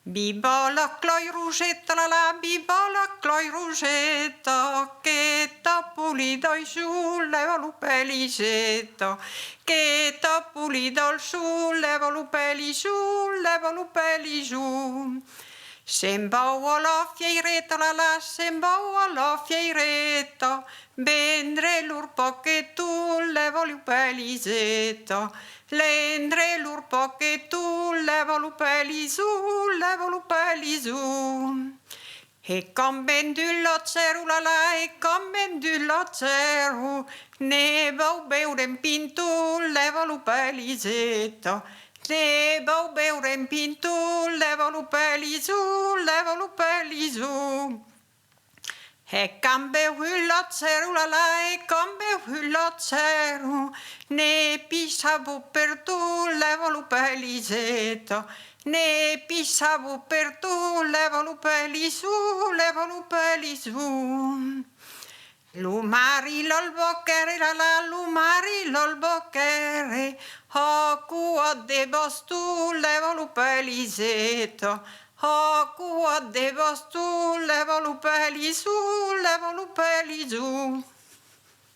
Bibola cloi rugetta la bibola cloi rugetta che tappulido giù leva lupeli getta che tappulido giù leva lupeli giù leva lupeli giù. Sembò alla fieiretta la sembò alla fieiretta bendre l'urpo che tu levo lupeli getta l'endre l'urpo che tu levo lupeli su levo lupeli su. E con bendullo cerula la e con bendullo ceru ne bau beure in pintu levo lupeli getta ne bau beure in pintu levo lupeli su levo lupeli su. E cambe hulla cerula la e cambe hulla ceru ne pisavo per tu levo lupeli getta ne pisavo per tu levo lupeli su levo lupeli su. Lumari l'olbochere la lumari l'olbochere ho cua de bostu levo lupeli getta ho cua de bostu levo lupeli su levo lupeli giù.